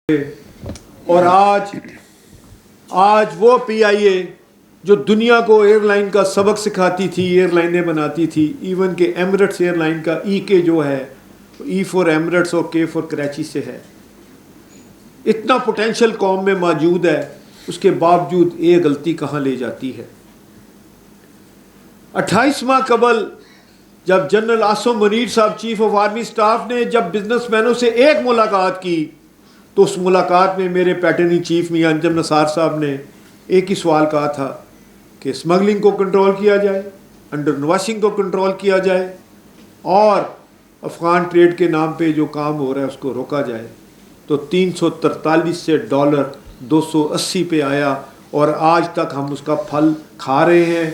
اور آج وہ پی آئی اے جو دنیا کو ایئر لائن کا سبق سکھاتی تھی، ایئر لائنیں بناتی تھی، ایون کہ ایمریٹس ایئر لائن کا ای کے جو ہے ای فور ایمریٹس اور کے فور کراچی سے ہے، اتنا پوٹینشیل قوم میں موجود ہے، اس کے باوجود یہ غلطی کہاں لے جاتی ہے۔ 28 ماہ قبل جب جنرل عاصم منیر صاحب چیف آف آرمی سٹاف نے جب بزنس مینوں سے ایک ملاقات کی تو اس ملاقات میں میرے پیٹرنی چیف میاں انجم نثار صاحب نے ایک ہی سوال کہا تھا کہ اسمگلنگ کو کنٹرول کیا جائے، انڈر انویسٹنگ کو کنٹرول کیا جائے اور افغان ٹریڈ کے نام پہ جو کام ہو رہا ہے اس کو روکا جائے۔ تو 343 سے ڈالر 280 پہ آیا اور آج تک ہم اس کا پھل کھا رہے ہیں۔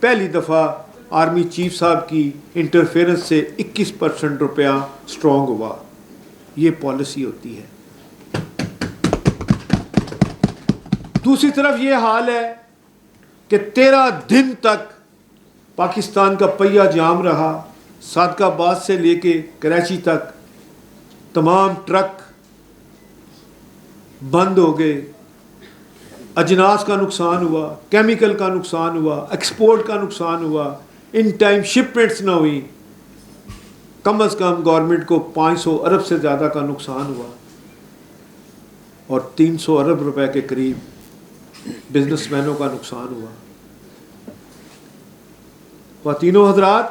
پہلی دفعہ آرمی چیف صاحب کی انٹرفیئرنس سے 21% روپیہ سٹرونگ ہوا۔ یہ پالیسی ہوتی ہے۔ دوسری طرف یہ حال ہے کہ 13 دن تک پاکستان کا پہیہ جام رہا، صادق آباد سے لے کے کراچی تک تمام ٹرک بند ہو گئے، اجناس کا نقصان ہوا، کیمیکل کا نقصان ہوا، ایکسپورٹ کا نقصان ہوا، ان ٹائم شپمنٹس نہ ہوئی، کم از کم گورنمنٹ کو 500 ارب سے زیادہ کا نقصان ہوا اور 300 ارب روپے کے قریب بزنس مینوں کا نقصان ہوا۔ خواتین و حضرات،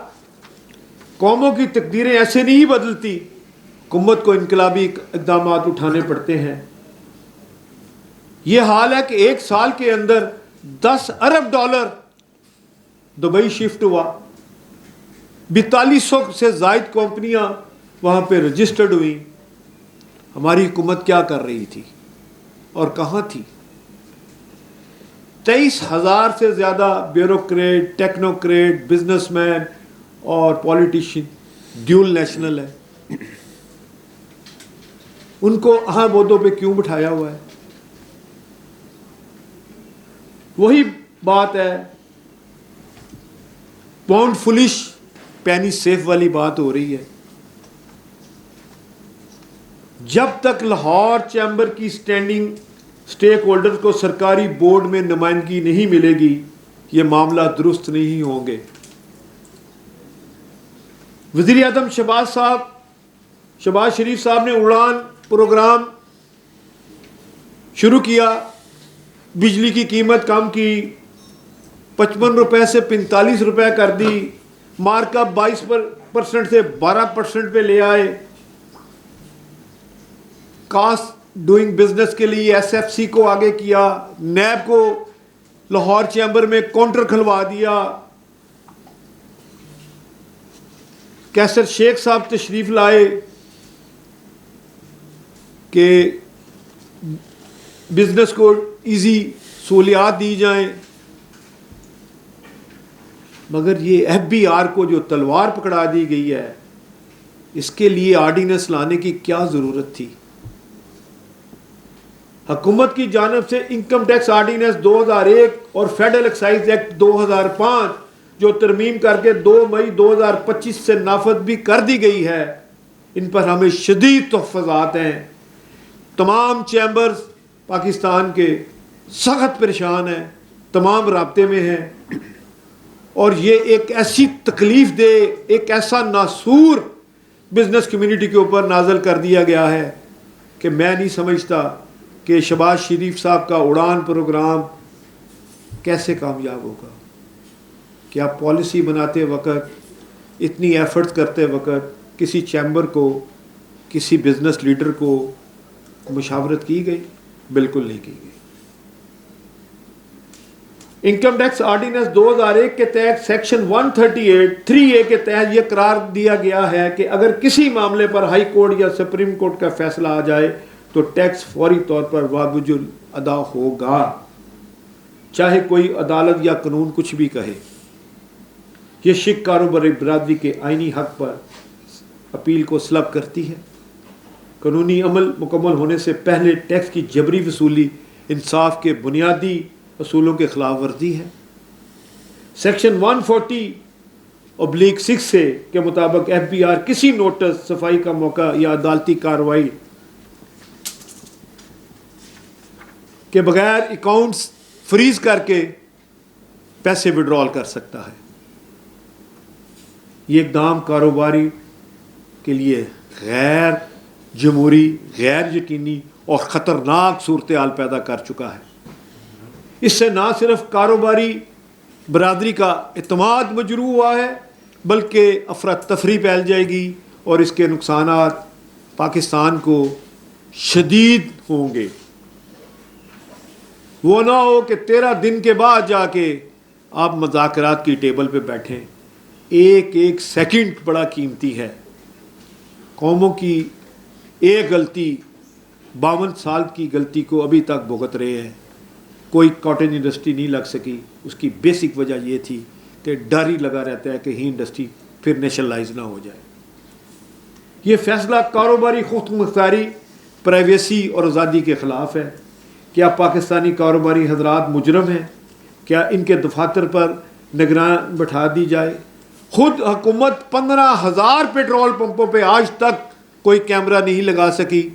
قوموں کی تقدیریں ایسے نہیں بدلتی، حکومت کو انقلابی اقدامات اٹھانے پڑتے ہیں۔ یہ حال ہے کہ 1 سال کے اندر 10 ارب ڈالر دبئی شفٹ ہوا، 4200 سے زائد کمپنیاں وہاں پہ رجسٹرڈ ہوئیں۔ ہماری حکومت کیا کر رہی تھی اور کہاں تھی؟ 23,000 سے زیادہ بیوروکریٹ، ٹیکنوکریٹ، بزنس مین اور پولیٹیشین ڈیول نیشنل ہے، ان کو اہم عہدوں پہ کیوں بٹھایا ہوا ہے؟ وہی بات ہے، پاؤنڈ فلش پینی سیف والی بات ہو رہی ہے۔ جب تک لاہور چیمبر کی سٹینڈنگ سٹیک ہولڈر کو سرکاری بورڈ میں نمائندگی نہیں ملے گی، یہ معاملہ درست نہیں ہوں گے۔ وزیر اعظم شہباز شریف صاحب نے اڑان پروگرام شروع کیا، بجلی کی قیمت کم کی، 55 روپے سے 45 روپے کر دی، مارک اپ 22% سے 12% پہ لے آئے، کاسٹ ڈوئنگ بزنس کے لیے ایس ایف سی کو آگے کیا، نیب کو لاہور چیمبر میں کاؤنٹر کھلوا دیا۔ کیسر شیخ صاحب تشریف لائے کہ بزنس کو ایزی سہولیات دی جائیں، مگر یہ ایف بی آر کو جو تلوار پکڑا دی گئی ہے، اس کے لیے آرڈیننس لانے کی کیا ضرورت تھی؟ حکومت کی جانب سے انکم ٹیکس آرڈیننس 2001 اور فیڈرل ایکسائز ایکٹ 2005 جو ترمیم کر کے 2 مئی 2025 سے نافذ بھی کر دی گئی ہے، ان پر ہمیں شدید تحفظات ہیں۔ تمام چیمبرز پاکستان کے سخت پریشان ہیں، تمام رابطے میں ہیں، اور یہ ایک ایسی تکلیف دہ، ایک ایسا ناسور بزنس کمیونٹی کے اوپر نازل کر دیا گیا ہے کہ میں نہیں سمجھتا کہ شہباز شریف صاحب کا اڑان پروگرام کیسے کامیاب ہوگا۔ کہ آپ پالیسی بناتے وقت، اتنی ایفرٹس کرتے وقت کسی چیمبر کو، کسی بزنس لیڈر کو مشاورت کی گئی؟ بالکل نہیں کی گئی۔ انکم ٹیکس آرڈیننس 2001 کے تحت سیکشن 138(3)(a) کے تحت یہ قرار دیا گیا ہے کہ اگر کسی معاملے پر ہائی کورٹ یا سپریم کورٹ کا فیصلہ آ جائے تو ٹیکس فوری طور پر واجب ادا ہوگا، چاہے کوئی عدالت یا قانون کچھ بھی کہے۔ یہ شک کاروباری برادری کے آئینی حق پر اپیل کو سلب کرتی ہے۔ قانونی عمل مکمل ہونے سے پہلے ٹیکس کی جبری وصولی انصاف کے بنیادی اصولوں کے خلاف ورزی ہے۔ سیکشن 140(6) کے مطابق ایف بی آر کسی نوٹس، صفائی کا موقع یا عدالتی کارروائی کہ بغیر اکاؤنٹس فریز کر کے پیسے وڈرال کر سکتا ہے. یہ اقدام کاروباری کے لیے غیر جمہوری، غیر یقینی اور خطرناک صورتحال پیدا کر چکا ہے. اس سے نہ صرف کاروباری برادری کا اعتماد مجروح ہوا ہے بلکہ افراتفری پھیل جائے گی اور اس کے نقصانات پاکستان کو شدید ہوں گے. وہ نہ ہو کہ 13 دن کے بعد جا کے آپ مذاکرات کی ٹیبل پہ بیٹھیں. ایک ایک سیکنڈ بڑا قیمتی ہے. قوموں کی ایک غلطی 52 سال کی غلطی کو ابھی تک بھگت رہے ہیں. کوئی کاٹن انڈسٹری نہیں لگ سکی. اس کی بیسک وجہ یہ تھی کہ ڈر ہی لگا رہتا ہے کہ ہی انڈسٹری پھر نیشنلائز نہ ہو جائے. یہ فیصلہ کاروباری خود مختاری، پرائیویسی اور آزادی کے خلاف ہے. کیا پاکستانی کاروباری حضرات مجرم ہیں؟ کیا ان کے دفاتر پر نگران بٹھا دی جائے؟ خود حکومت 15,000 پیٹرول پمپوں پہ آج تک کوئی کیمرہ نہیں لگا سکی،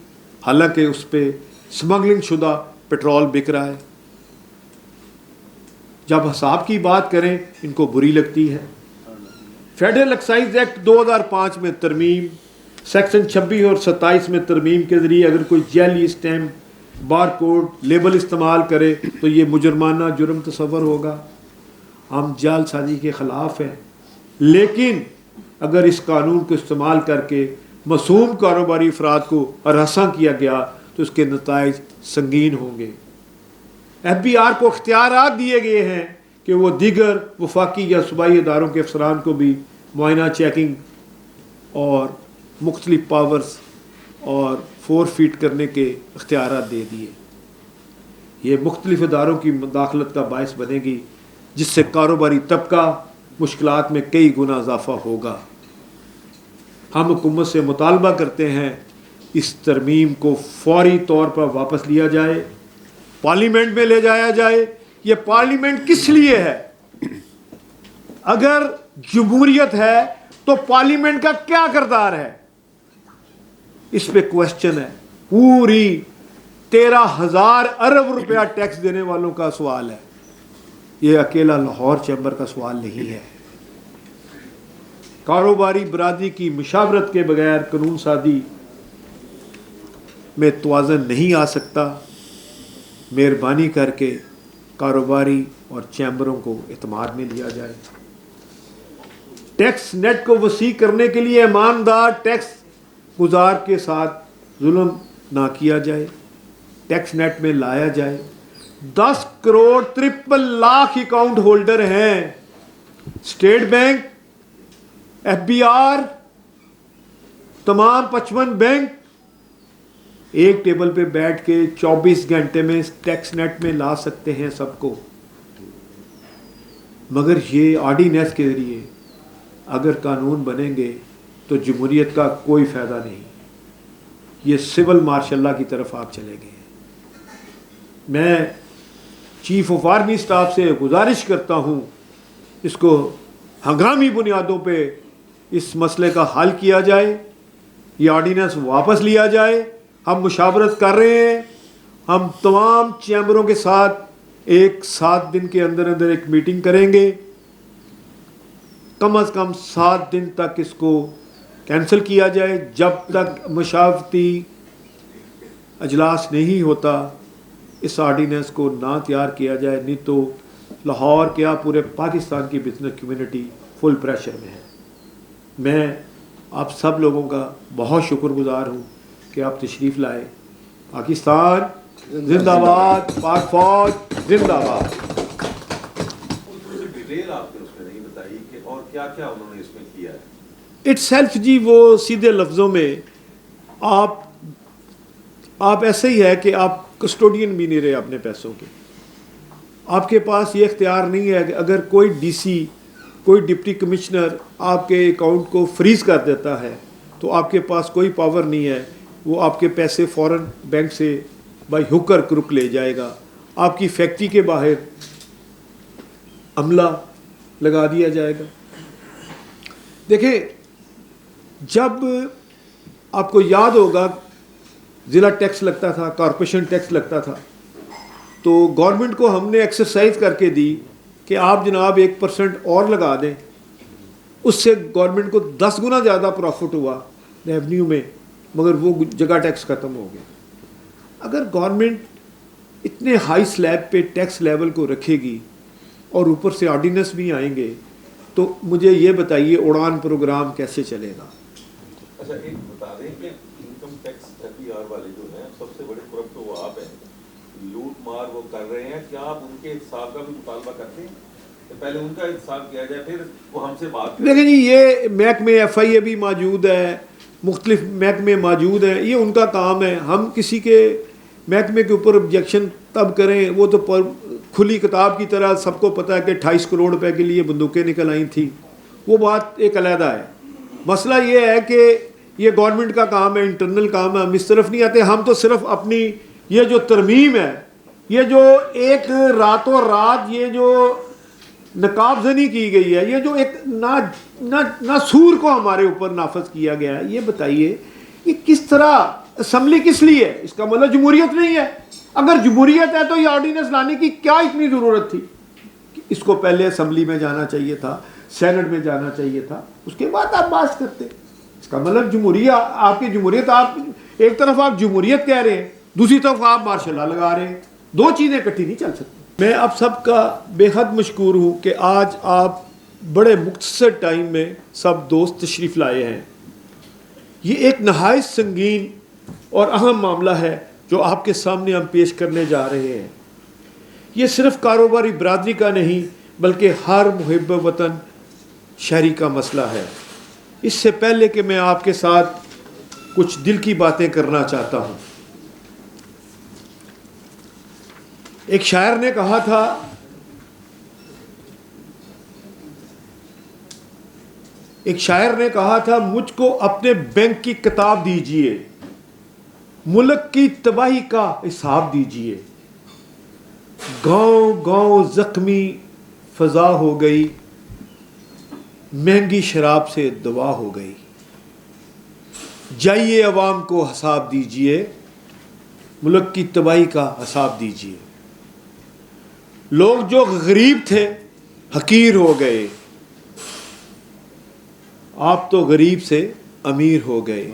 حالانکہ اس پہ سمگلنگ شدہ پیٹرول بک رہا ہے. جب حساب کی بات کریں ان کو بری لگتی ہے. فیڈرل ایکسائز ایکٹ 2005 میں ترمیم، سیکشن 26 اور 27 میں ترمیم کے ذریعے اگر کوئی جعلی اسٹیمپ، بار کوڈ، لیبل استعمال کرے تو یہ مجرمانہ جرم تصور ہوگا. ہم جعل سازی کے خلاف ہیں، لیکن اگر اس قانون کو استعمال کر کے معصوم کاروباری افراد کو ہراساں کیا گیا تو اس کے نتائج سنگین ہوں گے. ایف بی آر کو اختیارات دیے گئے ہیں کہ وہ دیگر وفاقی یا صوبائی اداروں کے افسران کو بھی معائنہ، چیکنگ اور مختلف پاورز اور فور فیٹ کرنے کے اختیارات دے دیے. یہ مختلف اداروں کی مداخلت کا باعث بنے گی جس سے کاروباری طبقہ مشکلات میں کئی گنا اضافہ ہوگا. ہم حکومت سے مطالبہ کرتے ہیں اس ترمیم کو فوری طور پر واپس لیا جائے، پارلیمنٹ میں لے جایا جائے. یہ پارلیمنٹ کس لیے ہے؟ اگر جمہوریت ہے تو پارلیمنٹ کا کیا کردار ہے؟ اس پہ کوشچن ہے. پوری 13,000 ارب روپیہ ٹیکس دینے والوں کا سوال ہے. یہ اکیلا لاہور چیمبر کا سوال نہیں ہے. کاروباری برادری کی مشاورت کے بغیر قانون سازی میں توازن نہیں آ سکتا. مہربانی کر کے کاروباری اور چیمبروں کو اعتماد میں لیا جائے. ٹیکس نیٹ کو وسیع کرنے کے لیے ایماندار ٹیکس گزار کے ساتھ ظلم نہ کیا جائے. ٹیکس نیٹ میں لایا جائے. 10 کروڑ 53 لاکھ اکاؤنٹ ہولڈر ہیں. State bank, F B R, تمام 55 بینک ایک ٹیبل پہ بیٹھ کے 24 گھنٹے میں ٹیکس نیٹ میں لا سکتے ہیں سب کو. مگر یہ آرڈیننس کے ذریعے اگر قانون بنیں گے تو جمہوریت کا کوئی فائدہ نہیں. یہ سول مارشل لا کی طرف آپ چلے گئے. میں چیف آف آرمی اسٹاف سے گزارش کرتا ہوں اس کو ہنگامی بنیادوں پہ اس مسئلے کا حل کیا جائے. یہ آرڈیننس واپس لیا جائے. ہم مشاورت کر رہے ہیں. ہم تمام چیمبروں کے ساتھ 7 دن کے اندر اندر ایک میٹنگ کریں گے. کم از کم 7 دن تک اس کو کینسل کیا جائے. جب تک مشاورتی اجلاس نہیں ہوتا اس آرڈیننس کو نہ تیار کیا جائے. نہیں تو لاہور کیا پورے پاکستان کی بزنس کمیونٹی فل پریشر میں ہے. میں آپ سب لوگوں کا بہت شکر گزار ہوں کہ آپ تشریف لائے. پاکستان زندہ باد، پاک فوج زندہ باد. ڈیٹیل آپ نے اس میں نہیں بتائی کہ اور کیا کیا انہوں نے اس میں کیا ہے. اٹ سیلف جی وہ سیدھے لفظوں میں آپ ایسے ہی ہے کہ آپ کسٹوڈین بھی نہیں رہے اپنے پیسوں کے. آپ کے پاس یہ اختیار نہیں ہے کہ اگر کوئی ڈی سی، کوئی ڈپٹی کمشنر آپ کے اکاؤنٹ کو فریز کر دیتا ہے تو آپ کے پاس کوئی پاور نہیں ہے. وہ آپ کے پیسے فوراً بینک سے بائی ہک اور کرک لے جائے گا. آپ کی فیکٹری کے باہر عملہ لگا دیا جائے گا. دیکھیں، جب آپ کو یاد ہوگا ضلع ٹیکس لگتا تھا، کارپوریشن ٹیکس لگتا تھا. تو گورنمنٹ کو ہم نے ایکسرسائز کر کے دی کہ آپ جناب 1% اور لگا دیں. اس سے گورنمنٹ کو 10 گنا زیادہ پروفٹ ہوا ریونیو میں, مگر وہ جگہ ٹیکس ختم ہو گیا. اگر گورنمنٹ اتنے ہائی سلیب پہ ٹیکس لیول کو رکھے گی اور اوپر سے آرڈیننس بھی آئیں گے تو مجھے یہ بتائیے اڑان پروگرام کیسے چلے گا؟ اچھا ایک بتا دیں کہ انکم ٹیکس FBR والے جو ہیں سب سے بڑے کرپٹ وہ آپ ہیں, لوٹ مار وہ کر رہے ہیں, کیا آپ ان کے احتساب کا بھی مطالبہ کرتے ہیں کہ پہلے ان کا احتساب کیا جائے پھر وہ ہم سے بات کریں؟ لیکن جی یہ محکمے FIA بھی موجود ہے, مختلف محکمے موجود ہیں, یہ ان کا کام ہے. ہم کسی کے محکمے کے اوپر آبجیکشن تب کریں, وہ تو کھلی کتاب کی طرح سب کو پتہ ہے کہ 28 کروڑ روپے کے لیے بندوقیں نکل آئی تھیں, وہ بات ایک علیحدہ ہے. مسئلہ یہ ہے کہ یہ گورنمنٹ کا کام ہے, انٹرنل کام ہے, ہم اس طرف نہیں آتے. ہم تو صرف اپنی یہ جو ترمیم ہے, یہ جو ایک راتوں رات یہ جو نقاب زنی کی گئی ہے, یہ جو ایک ناسور کو ہمارے اوپر نافذ کیا گیا ہے, یہ بتائیے یہ کس طرح اسمبلی کس لیے ہے؟ اس کا مطلب جمہوریت نہیں ہے. اگر جمہوریت ہے تو یہ آرڈیننس لانے کی کیا اتنی ضرورت تھی؟ اس کو پہلے اسمبلی میں جانا چاہیے تھا, سینٹ میں جانا چاہیے تھا, اس کے بعد آپ بات کرتے. اس کا مطلب جمہوریت, آپ کی جمہوریت, آپ ایک طرف آپ جمہوریت کہہ رہے ہیں, دوسری طرف آپ مارشل لا لگا رہے ہیں. دو چیزیں اکٹھی نہیں چل سکتی. میں آپ سب کا بے حد مشکور ہوں کہ آج آپ بڑے مختصر ٹائم میں سب دوست تشریف لائے ہیں. یہ ایک نہایت سنگین اور اہم معاملہ ہے جو آپ کے سامنے ہم پیش کرنے جا رہے ہیں. یہ صرف کاروباری برادری کا نہیں بلکہ ہر محب وطن شہری کا مسئلہ ہے. اس سے پہلے کہ میں آپ کے ساتھ کچھ دل کی باتیں کرنا چاہتا ہوں, ایک شاعر نے کہا تھا مجھ کو اپنے بینک کی کتاب دیجئے, ملک کی تباہی کا حساب دیجئے. گاؤں گاؤں زخمی فضا ہو گئی, مہنگی شراب سے دوا ہو گئی. جائیے عوام کو حساب دیجئے, ملک کی تباہی کا حساب دیجئے. لوگ جو غریب تھے حقیر ہو گئے, آپ تو غریب سے امیر ہو گئے.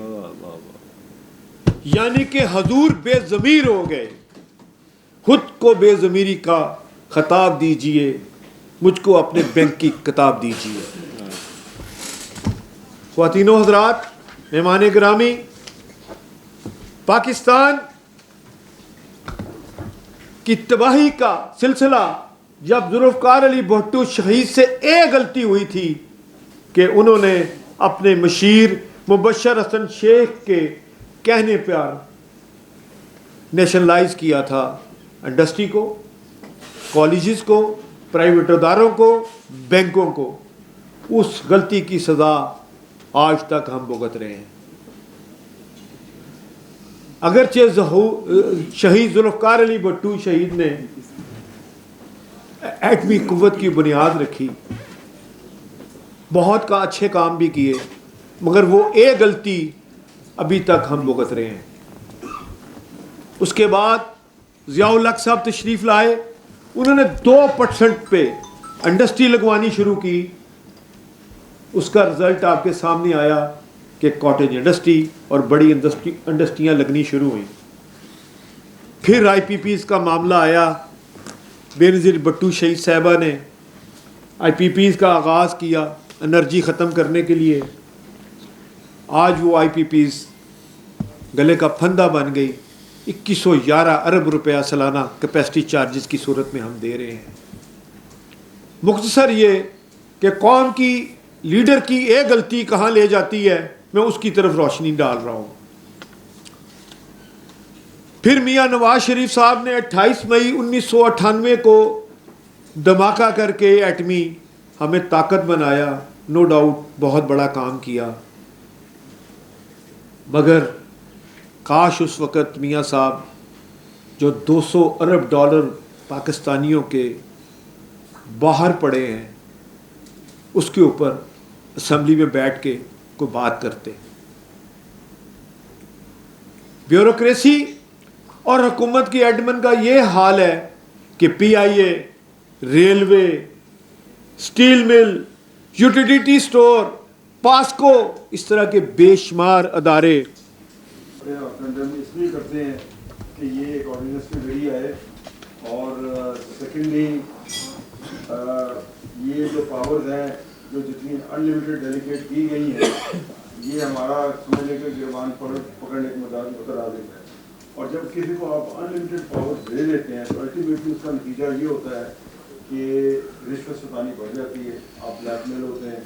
یعنی کہ حضور بے ضمیر ہو گئے. خود کو بے ضمیری کا خطاب دیجئے, مجھ کو اپنے بینک کی کتاب دیجئے. خواتین و حضرات, مہمان گرامی, پاکستان کی تباہی کا سلسلہ جب ذوالفقار علی بھٹو شہید سے ایک غلطی ہوئی تھی کہ انہوں نے اپنے مشیر مبشر حسن شیخ کے کہنے پر نیشنلائز کیا تھا انڈسٹری کو, کالجز کو, پرائیویٹ اداروں کو, بینکوں کو. اس غلطی کی سزا آج تک ہم بھگت رہے ہیں. اگرچہ شہید ذوالفقار علی بھٹو شہید نے ایٹمی قوت کی بنیاد رکھی, بہت کا اچھے کام بھی کیے, مگر وہ ایک غلطی ابھی تک ہم بھگت رہے ہیں. اس کے بعد ضیاء الحق صاحب تشریف لائے, انہوں نے 2% پہ انڈسٹری لگوانی شروع کی. اس کا رزلٹ آپ کے سامنے آیا کہ کاٹیج انڈسٹری اور بڑی انڈسٹریاں لگنی شروع ہوئیں. پھر IPPs کا معاملہ آیا, بےنظیر بھٹو شہید صاحبہ نے IPPs کا آغاز کیا انرجی ختم کرنے کے لیے. آج وہ IPPs گلے کا پھندا بن گئی. 2111 ارب روپیہ سالانہ کیپیسٹی چارجز کی صورت میں ہم دے رہے ہیں. مختصر یہ کہ قوم کی لیڈر کی ایک غلطی کہاں لے جاتی ہے, میں اس کی طرف روشنی ڈال رہا ہوں. پھر میاں نواز شریف صاحب نے 28 مئی 1998 کو دھماکہ کر کے ایٹمی ہمیں طاقت بنایا. نو ڈاؤٹ بہت بڑا کام کیا, مگر کاش اس وقت میاں صاحب جو $200 ارب پاکستانیوں کے باہر پڑے ہیں اس کے اوپر اسمبلی میں بیٹھ کے کوئی بات کرتے. بیوروکریسی اور حکومت کی ایڈمن کا یہ حال ہے کہ P I A, railway, steel mill, utility store, PASSCO, اس طرح کے بے شمار ادارے کنڈم اس لیے کرتے ہیں کہ یہ ایک آرڈیننس کے ذریعے ہے، اور سیکنڈلی یہ جو پاورز ہیں جو جتنی ان لمیٹیڈ ڈیلیگیٹ کی گئی ہیں، یہ ہمارا سمجھنے کے گربان پکڑنے کے مترادف ہے. اور جب کسی کو آپ ان لمیٹیڈ پاور دے دیتے ہیں تو الٹیمیٹلی اس کا نتیجہ یہ ہوتا ہے کہ رشوت ستانی بڑھ جاتی ہے، آپ بلیک میل ہوتے ہیں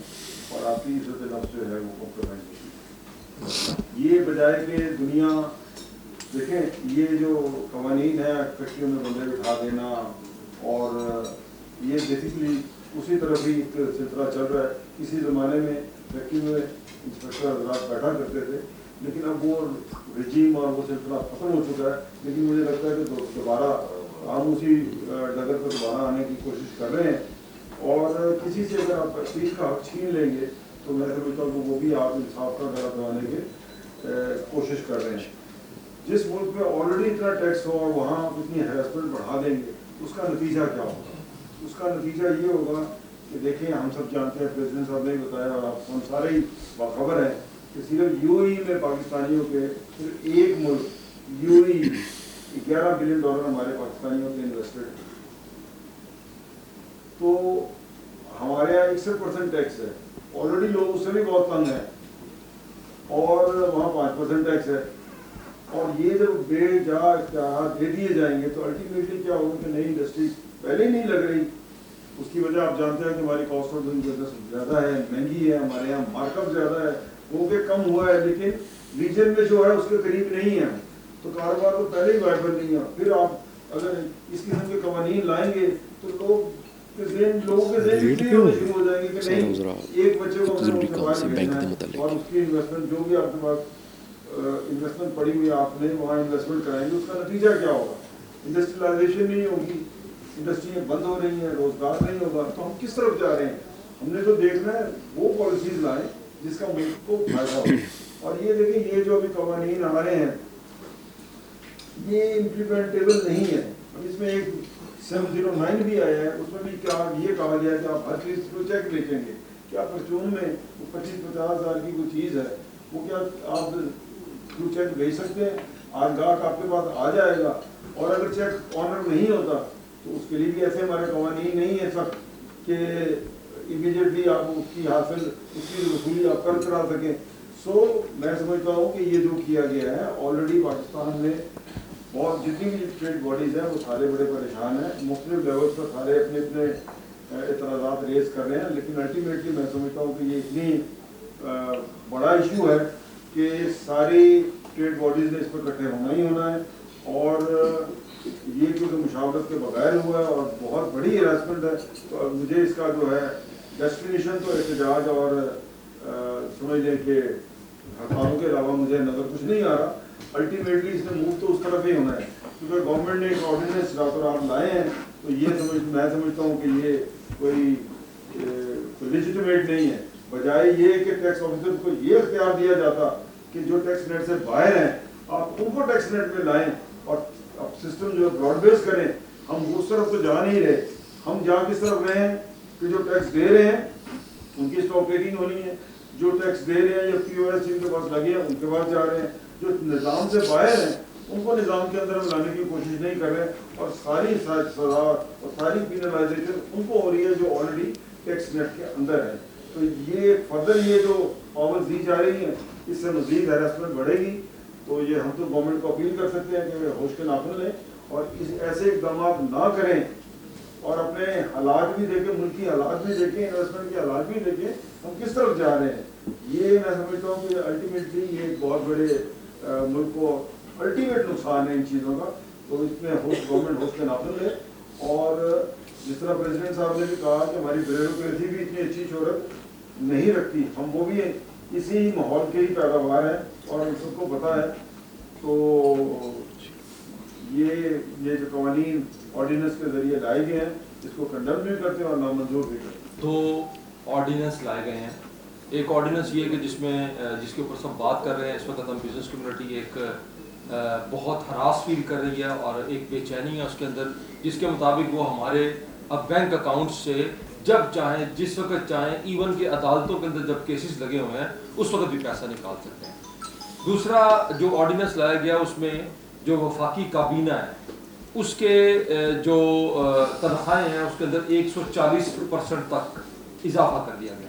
اور آپ کی عزت نفس جو ہے وہ کمپرومائز ہوتی ہے. یہ بجائے کہ دنیا دیکھیں، یہ جو قوانین ہیں فیکٹریوں میں بندے بٹھا دینا، اور یہ بیسیکلی اسی طرف ہی ایک سلسلہ چل رہا ہے. کسی زمانے میں فیکٹری میں انسپیکٹر حضرات بیٹھا کرتے تھے، لیکن اب وہ رجیم اور وہ سلسلہ ختم ہو چکا ہے. لیکن مجھے لگتا ہے کہ دوبارہ ہم اسی ڈگر پر دوبارہ آنے کی کوشش کر رہے ہیں، اور کسی سے اگر آپ اپیل کا حق چھین لیں گے تو میں سمجھتا ہوں کہ وہ بھی آپ انصاف کا گلا دبانے کی کوشش کر رہے ہیں. جس ملک میں آلریڈی اتنا ٹیکس ہو اور وہاں آپ اتنی ہیراسمنٹ بڑھا دیں گے، اس کا نتیجہ کیا ہوگا؟ اس کا نتیجہ یہ ہوگا کہ دیکھیں، ہم سب جانتے ہیں، پریزیڈنٹ صاحب نے بتایا اور آپ ہم سارے ہی باخبر ہیں کہ صرف یو اے میں پاکستانیوں کے صرف ایک ملک یو اے $11 بلین ہمارے پاکستانیوں کے انویسٹڈ ہیں. تو ہمارے یہاں 61% ٹیکس ہے، آلریڈی لوگ اس سے بھی بہت تنگ ہیں، اور وہاں 5% ٹیکس ہے. اور یہ جب بے جا اختیارات دے دیے جائیں گے تو الٹیمیٹلی کیا ہوگا کہ نئی انڈسٹری پہلے ہی نہیں لگ رہی. اس کی وجہ آپ جانتے ہیں کہ ہماری کاسٹ آف ڈوئنگ بزنس زیادہ ہے، مہنگی ہے، ہمارے یہاں مارک اپ زیادہ ہے. وہ کہ کم ہوا ہے لیکن ریجن میں جو ہے اس کے قریب نہیں ہے، تو کاروبار تو پہلے ہی وائبل نہیں ہے. پھر آپ اگر اس قسم کے قوانین لائیں گے تو لوگوں کے ذہن کلیئر ہونے شروع ہو جائیں گے کہ نہیں، ایک بچے کو ضروری کام سے بینک کے متعلق اور اس کی انویسٹمنٹ جو بھی آپ کے پاس انویسٹمنٹ پڑی ہوئی آپ نے وہاں انویسٹمنٹ کرائیں گے، اس کا نتیجہ کیا ہوگا؟ انڈسٹریلائزیشن نہیں ہوگی، انڈسٹریاں بند ہو رہی ہیں، روزگار نہیں ہوگا. تو ہم کس طرف جا رہے ہیں؟ ہم نے تو دیکھنا ہے وہ پالیسیز لائیں جس کا ملک کو فائدہ ہو. اور یہ دیکھیں، یہ جو ابھی قوانین آ رہے ہیں یہ امپلیمنٹیبل نہیں ہے. اس میں ایک 709 بھی آیا ہے، اس میں بھی کیا یہ کہا گیا ہے کہ آپ ہر چیز کو چیک لکھیں گے. کیا پرچون میں 25-50 ہزار کی کوئی چیز ہے، وہ کیا آپ تھرو چیک بھیج سکتے ہیں؟ آج گاہک آپ کے پاس آ جائے گا، اور اگر چیک آنر نہیں ہوتا تو اس کے لیے بھی ایسے ہمارے قوانین نہیں ہیں سخت کہ امیڈیٹلی آپ اس کی حاصل اس کی وصولی آپ کرا سکیں. سو میں سمجھتا ہوں کہ یہ جو کیا گیا ہے آلریڈی پاکستان میں بہت جتنی بھی ٹریڈ باڈیز ہیں وہ سارے بڑے پریشان ہیں، مختلف لیولس پر سارے اپنے اپنے اعتراضات ریز کر رہے ہیں. لیکن الٹیمیٹلی میں سمجھتا ہوں کہ یہ اتنی بڑا ایشو ہے کہ ساری ٹریڈ باڈیز نے اس پر اکٹھے ہونا ہی ہونا ہے. اور یہ کیونکہ مشاورت کے بغیر ہوا ہے اور بہت بڑی ہراسمنٹ ہے، تو مجھے اس کا جو ہے ڈیسٹینیشن تو احتجاج اور سمجھ لیں کہ ہڑتالوں کے علاوہ مجھے نظر کچھ نہیں آ رہا. الٹیمیٹلی اس نے موو تو اس طرف ہی ہونا ہے، کیونکہ گورنمنٹ نے ایک آرڈیننس رات رات لائے ہیں. تو یہ میں سمجھتا ہوں کہ یہ کوئی لیجیٹیمیٹ نہیں ہے. بجائے یہ کہ ٹیکس آفیسر کو یہ اختیار دیا جاتا کہ جو ٹیکس نیٹ سے باہر ہیں آپ ان کو ٹیکس نیٹ میں لائیں اور اب سسٹم جو براڈ بیس کریں. ہم اس طرف تو جا نہیں رہے، ہم جا کس طرف رہے ہیں کہ جو ٹیکس دے رہے ہیں ان کی اسٹاک ٹیکنگ ہونی ہے، جو ٹیکس دے رہے ہیں یا پی او ایس جن کے پاس لگے ہیں ان کے پاس جا رہے ہیں، جو نظام سے باہر ہیں ان کو نظام کے اندر ہم لانے کی کوشش نہیں کر رہے. اور ساری سزا اور ساری پینلائزیشن ان کو ہو رہی ہے جو آلریڈی ٹیکس نیٹ کے اندر ہے. تو یہ فردر یہ جو پاورز دی جا رہی ہیں اس سے مزید ہراسمنٹ بڑھے گی. تو یہ ہم تو گورنمنٹ کو اپیل کر سکتے ہیں کہ ہوش کے ناخن لیں اور ایسے اقدامات نہ کریں، اور اپنے حالات بھی دیکھیں، ملکی حالات بھی دیکھیں، انویسٹمنٹ کے حالات بھی دیکھیں ہم کس طرف جا رہے ہیں. یہ میں سمجھتا ہوں کہ الٹیمیٹلی یہ ایک بہت بڑے ملک کو الٹیمیٹ نقصان ہے ان چیزوں کا. تو اس میں گورنمنٹ ہوش کے ناخن لے. اور جس طرح پریزیڈنٹ صاحب نے بھی کہا کہ ہماری بیوروکریسی بھی اتنی اچھی شہرت نہیں رکھتی، ہم وہ بھی اسی ماحول کے ہی پیداوار ہیں اور ہم سب کو پتہ ہے. تو یہ جو قوانین آرڈیننس کے ذریعے لائے گئے ہیں اس کو کنڈم بھی کرتے ہیں اور نامنظور بھی کرتے ہیں. تو آرڈیننس لائے گئے ہیں. ایک آرڈیننس یہ کہ جس کے اوپر سب بات کر رہے ہیں اس وقت ہم بزنس کمیونٹی ایک بہت ہراس فیل کر رہی ہے اور ایک بے چینی ہے اس کے اندر، جس کے مطابق وہ ہمارے اب بینک اکاؤنٹ سے جب چاہیں جس وقت چاہیں، ایون کہ عدالتوں کے اندر جب کیسز لگے ہوئے ہیں اس وقت بھی پیسہ نکال سکتے ہیں۔ دوسرا جو آرڈیننس لایا گیا اس میں جو وفاقی کابینہ ہے اس کے جو تنخواہیں ہیں اس کے اندر 140% تک اضافہ کر دیا گیا۔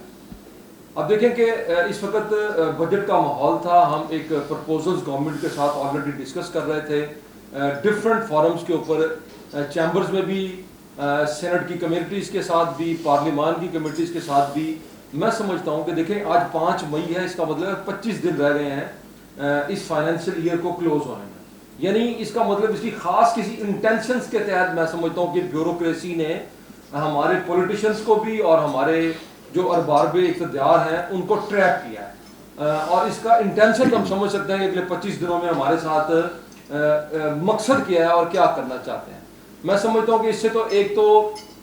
اب دیکھیں کہ اس وقت بجٹ کا ماحول تھا، ہم ایک پرپوزلز گورنمنٹ کے ساتھ آلریڈی ڈسکس کر رہے تھے ڈفرینٹ فورمز کے اوپر، چیمبرز میں بھی، سینٹ کی کمیونٹیز کے ساتھ بھی، پارلیمان کی کمیٹیز کے ساتھ بھی۔ میں سمجھتا ہوں کہ دیکھیں آج 5 مئی ہے، اس کا مطلب 25 دن رہ گئے ہیں اس فائنینشیل ایئر کو کلوز ہونے میں، یعنی اس کا مطلب اس کی خاص کسی انٹینشنز کے تحت میں سمجھتا ہوں کہ بیوروکریسی نے ہمارے پولیٹیشنز کو بھی اور ہمارے جو ارباب اقتدار ہیں ان کو ٹریپ کیا ہے، اور اس کا انٹینشن ہم سمجھ سکتے ہیں کہ اگلے 25 دنوں میں ہمارے ساتھ مقصد کیا ہے اور کیا کرنا چاہتے ہیں۔ میں سمجھتا ہوں کہ اس سے تو ایک تو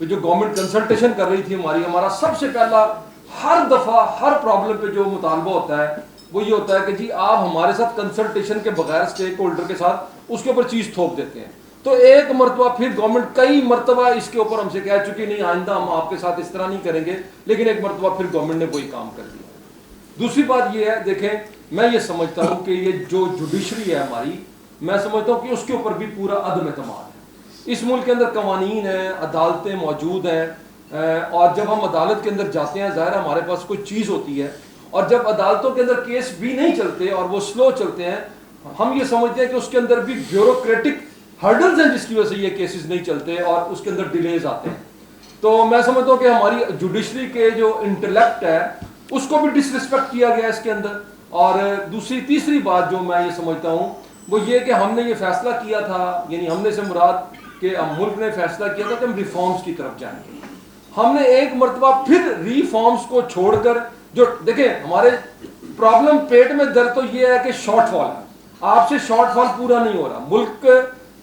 جو گورنمنٹ کنسلٹیشن کر رہی تھی ہمارا سب سے پہلا ہر دفعہ ہر پرابلم پہ جو مطالبہ ہوتا ہے وہ یہ ہوتا ہے کہ جی آپ ہمارے ساتھ کنسلٹیشن کے بغیر اسٹیک ہولڈر کے ساتھ اس کے اوپر چیز تھوپ دیتے ہیں۔ تو ایک مرتبہ پھر گورنمنٹ کئی مرتبہ اس کے اوپر ہم سے کہہ چکی نہیں آئندہ ہم آپ کے ساتھ اس طرح نہیں کریں گے، لیکن ایک مرتبہ پھر گورنمنٹ نے وہی کام کر دیا۔ دوسری بات یہ ہے، دیکھیں میں یہ سمجھتا ہوں کہ یہ جو جوڈیشری ہے ہماری، میں سمجھتا ہوں کہ اس کے اوپر بھی پورا عدم اعتماد ہے۔ اس ملک کے اندر قوانین ہیں، عدالتیں موجود ہیں، اور جب ہم عدالت کے اندر جاتے ہیں ظاہر ہمارے پاس کوئی چیز ہوتی ہے، اور جب عدالتوں کے اندر کیس بھی نہیں چلتے اور وہ سلو چلتے ہیں، ہم یہ سمجھتے ہیں کہ اس کے اندر بھی بیوروکریٹک ہرڈلز ہیں جس کی وجہ سے یہ کیسز نہیں چلتے اور اس کے اندر ڈیلیز آتے ہیں۔ تو میں سمجھتا ہوں کہ ہماری جوڈیشری کے جو انٹلیکٹ ہے اس کو بھی ڈس ریسپیکٹ کیا گیا اس کے اندر۔ اور تیسری بات جو میں یہ سمجھتا ہوں وہ یہ کہ ہم نے یہ فیصلہ کیا تھا، یعنی ہم نے سے مراد کہ ملک نے فیصلہ کیا تھا کہ ہم ریفارمز کی طرف جائیں گے۔ ہم نے ایک مرتبہ پھر ریفارمز کو چھوڑ کر جو دیکھیں ہمارے پرابلم پیٹ میں درد تو یہ ہے کہ شارٹ فال ہے، آپ سے شارٹ فال پورا نہیں ہو رہا،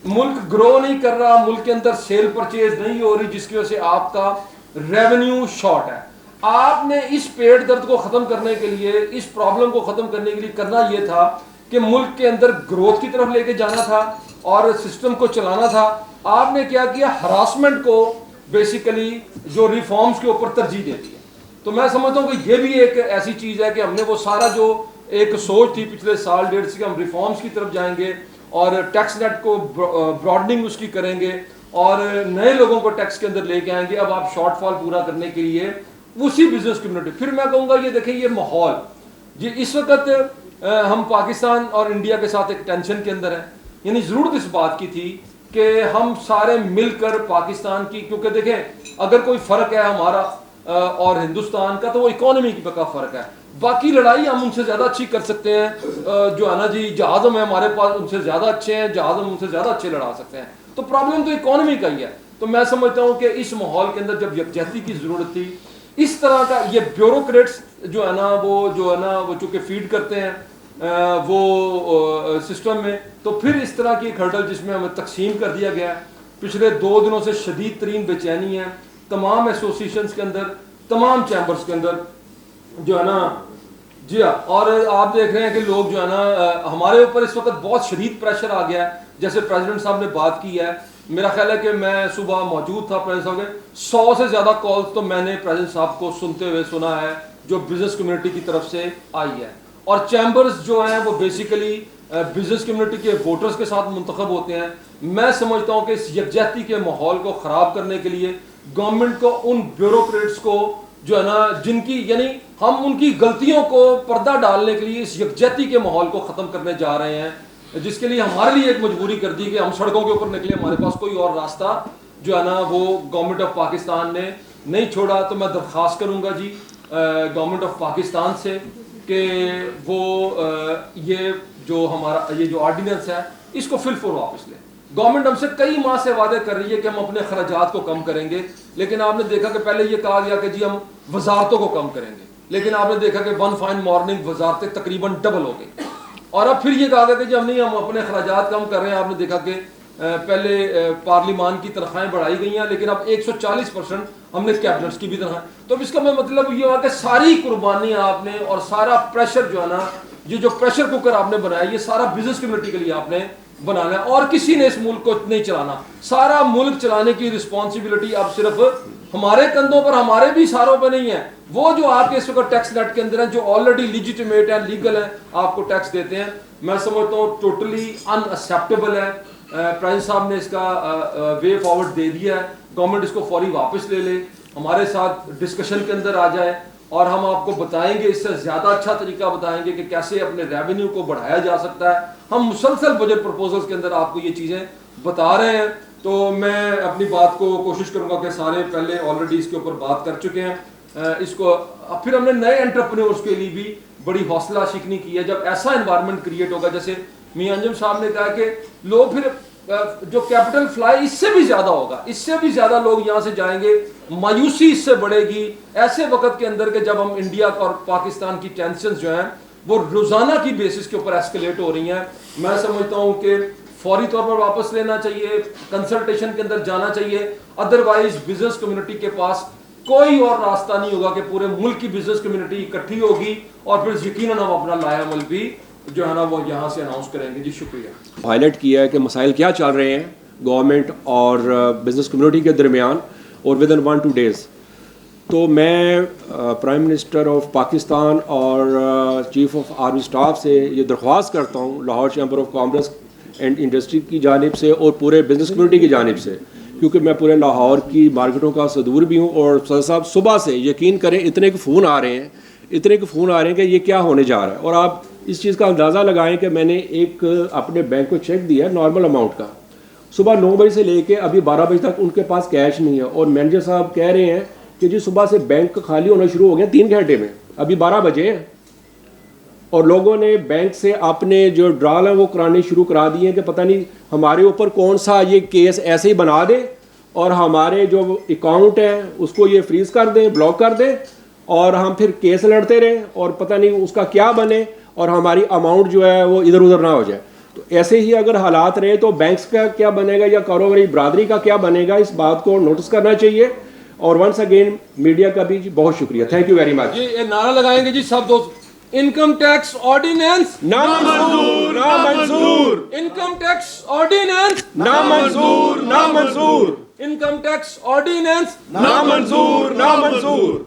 ملک گرو نہیں کر رہا، ملک کے اندر سیل پرچیز نہیں ہو رہی، جس کی وجہ سے آپ کا ریونیو شارٹ ہے۔ آپ نے اس پیٹ درد کو ختم کرنے کے لیے، اس پرابلم کو ختم کرنے کے لیے کرنا یہ تھا کہ ملک کے اندر گروتھ کی طرف لے کے جانا تھا اور سسٹم کو چلانا تھا۔ آپ نے کیا کیا، ہراسمنٹ کو بیسیکلی جو ریفارمز کے اوپر ترجیح دے دی ہے۔ تو میں سمجھتا ہوں کہ یہ بھی ایک ایسی چیز ہے کہ ہم نے وہ سارا جو ایک سوچ تھی پچھلے سال ڈیڑھ سے کہ ہم ریفارمز کی طرف جائیں گے اور ٹیکس نیٹ کو براڈننگ اس کی کریں گے اور نئے لوگوں کو ٹیکس کے اندر لے کے آئیں گے، اب آپ شارٹ فال پورا کرنے کے لیے اسی بزنس کمیونٹی۔ پھر میں کہوں گا یہ دیکھیں یہ ماحول جی اس وقت ہم پاکستان اور انڈیا کے ساتھ ایک ٹینشن کے اندر ہیں، یعنی ضرورت اس بات کی تھی کہ ہم سارے مل کر پاکستان کی، کیونکہ دیکھیں اگر کوئی فرق ہے ہمارا اور ہندوستان کا تو وہ اکانومی کی بقا فرق ہے، باقی لڑائی ہم ان سے زیادہ اچھی کر سکتے ہیں، جو ہے نا جی جہاز ہم ہمارے پاس ان سے زیادہ اچھے ہیں، جہاز ہم ان سے زیادہ اچھے لڑا سکتے ہیں، تو پرابلم تو اکانومی کا ہی ہے۔ تو میں سمجھتا ہوں کہ اس ماحول کے اندر جب یکجہتی کی ضرورت تھی، اس طرح کا یہ بیوروکریٹس جو ہے نا وہ چونکہ فیڈ کرتے ہیں وہ سسٹم میں، تو پھر اس طرح کی ایک ہرڈل جس میں ہمیں تقسیم کر دیا گیا ہے۔ پچھلے 2 دنوں سے شدید ترین بے چینی ہے تمام ایسوسیشنز کے اندر، تمام چیمبرز کے اندر جو ہے نا جی ہاں، اور آپ دیکھ رہے ہیں کہ لوگ جو ہے نا ہمارے اوپر اس وقت بہت شدید پریشر آ گیا ہے، جیسے پریزیڈنٹ صاحب نے بات کی ہے۔ میرا خیال ہے کہ میں صبح موجود تھا پریزیڈنٹ صاحب کے 100 سے زیادہ کالز تو میں نے پریزیڈنٹ صاحب کو سنتے ہوئے سنا ہے جو بزنس کمیونٹی کی طرف سے آئی ہے، اور چیمبرز جو ہیں وہ بیسیکلی بزنس کمیونٹی کے ووٹرز کے ساتھ منتخب ہوتے ہیں۔ میں سمجھتا ہوں کہ اس یکجہتی کے ماحول کو خراب کرنے کے لیے گورنمنٹ کو ان بیوروکریٹس کو جو ہے نا جن کی یعنی ہم ان کی غلطیوں کو پردہ ڈالنے کے لیے اس یکجہتی کے ماحول کو ختم کرنے جا رہے ہیں، جس کے لیے ہمارے لیے ایک مجبوری کر دی کہ ہم سڑکوں کے اوپر نکلے، ہمارے پاس کوئی اور راستہ جو ہے نا وہ گورنمنٹ آف پاکستان نے نہیں چھوڑا۔ تو میں درخواست کروں گا جی گورنمنٹ آف پاکستان سے کہ وہ یہ جو ہمارا یہ جو آرڈیننس ہے اس کو فل فور واپس لیں۔ گورنمنٹ ہم سے کئی ماہ سے وعدے کر رہی ہے کہ ہم اپنے خراجات کو کم کریں گے، لیکن آپ نے دیکھا کہ پہلے یہ کہا گیا کہ جی ہم وزارتوں کو کم کریں گے، لیکن آپ نے دیکھا کہ ون فائن مارننگ وزارتیں تقریباً ڈبل ہو گئی، اور اب پھر یہ کہا گیا کہ جی ہم اپنے خراجات کم کر رہے ہیں۔ آپ نے دیکھا کہ پہلے پارلیمان کی تنخواہیں بڑھائی گئی ہیں لیکن اب 140% ہم نے کیبنٹس کی بھی تنخواہیں. تو اب اس کا میں مطلب یہ ہوا کہ ساری قربانیاں آپ نے اور سارا پریشر جو ہے نا یہ جو پریشر کوکر آپ نے بنایا یہ سارا بزنس کمیونٹی کے لیے آپ نے بنانا ہے اور کسی نے اس ملک کو نہیں چلانا. سارا ملک چلانے کی رسپانسبلٹی اب صرف ہمارے کندھوں پر ہمارے بھی ساروں پہ نہیں ہے. وہ جو آپ کے اس وقت ٹیکس نیٹ کے اندر ہیں جو آلریڈی لیجیٹیمیٹ ہیں لیگل ہیں آپ کو ٹیکس دیتے ہیں میں سمجھتا ہوں ٹوٹلی ان ایکسیپٹیبل ہے. پرائز صاحب نے اس کا وے فارورڈ دے دیا ہے. گورنمنٹ اس کو فوری واپس لے لے ہمارے ساتھ ڈسکشن کے اندر آ جائے اور ہم آپ کو بتائیں گے اس سے زیادہ اچھا طریقہ بتائیں گے کہ کیسے اپنے ریونیو کو بڑھایا جا سکتا ہے. ہم مسلسل بجٹ پروپوزلز کے اندر آپ کو یہ چیزیں بتا رہے ہیں. تو میں اپنی بات کو کوشش کروں گا کہ سارے پہلے آلریڈی اس کے اوپر بات کر چکے ہیں. اس کو پھر ہم نے نئے انٹرپرینورز کے لیے بھی بڑی حوصلہ شکنی کی ہے. جب ایسا انوائرمنٹ کریٹ ہوگا جیسے میاں انجم صاحب نے کہا کہ لوگ پھر جو کیپٹل فلائی اس سے بھی زیادہ ہوگا اس سے بھی زیادہ لوگ یہاں سے جائیں گے مایوسی اس سے بڑھے گی ایسے وقت کے اندر کہ جب ہم انڈیا اور پاکستان کی ٹینشنز جو ہیں وہ روزانہ کی بیسس کے اوپر ایسکلیٹ ہو رہی ہیں. میں سمجھتا ہوں کہ فوری طور پر واپس لینا چاہیے کنسلٹیشن کے اندر جانا چاہیے. ادروائز بزنس کمیونٹی کے پاس کوئی اور راستہ نہیں ہوگا کہ پورے ملک کی بزنس کمیونٹی اکٹھی ہوگی اور پھر یقیناً ہم اپنا لایا عمل بھی جو ہے نا وہ یہاں سے اناؤنس کریں گے. جی شکریہ. ہائی لائٹ کیا ہے کہ مسائل کیا چل رہے ہیں گورنمنٹ اور بزنس کمیونٹی کے درمیان اور ود ان 1-2 days. تو میں پرائم منسٹر آف پاکستان اور چیف آف آرمی اسٹاف سے یہ درخواست کرتا ہوں Lahore chamber of commerce and industry کی جانب سے اور پورے بزنس کمیونٹی کی جانب سے کیونکہ میں پورے لاہور کی مارکیٹوں کا صدور بھی ہوں اور صدر صاحب صبح سے یقین کریں اتنے کے فون آ رہے ہیں کہ یہ کیا ہونے جا رہا ہے. اور آپ اس چیز کا اندازہ لگائیں کہ میں نے ایک اپنے بینک کو چیک دیا ہے نارمل اماؤنٹ کا صبح 9 بجے سے لے کے ابھی 12 بجے تک ان کے پاس کیش نہیں ہے اور مینیجر صاحب کہہ رہے ہیں کہ جی صبح سے بینک خالی ہونا شروع ہو گیا 3 گھنٹے میں ابھی 12 بجے ہیں اور لوگوں نے بینک سے اپنے جو ڈرال ہیں وہ کرانے شروع کرا دیے ہیں کہ پتہ نہیں ہمارے اوپر کون سا یہ کیس ایسے ہی بنا دے اور ہمارے جو اکاؤنٹ ہے اس کو یہ فریز کر دیں بلاک کر دیں اور ہم پھر کیس لڑتے رہیں اور پتہ نہیں اس کا کیا بنے اور ہماری اماؤنٹ جو ہے وہ ادھر ادھر نہ ہو جائے. تو ایسے ہی اگر حالات رہے تو بینکس کا کیا بنے گا یا کاروباری برادری کا کیا بنے گا اس بات کو نوٹس کرنا چاہیے. اور ونس اگین میڈیا کا بھی بہت شکریہ. Thank you very much. یہ نعرہ لگائیں گے جی سب دوست. انکم ٹیکس آرڈیننس نامنظور نامنظور. انکم ٹیکس آرڈیننس نامنظور نامنظور. انکم ٹیکس آرڈیننس نامنظور نامنظور.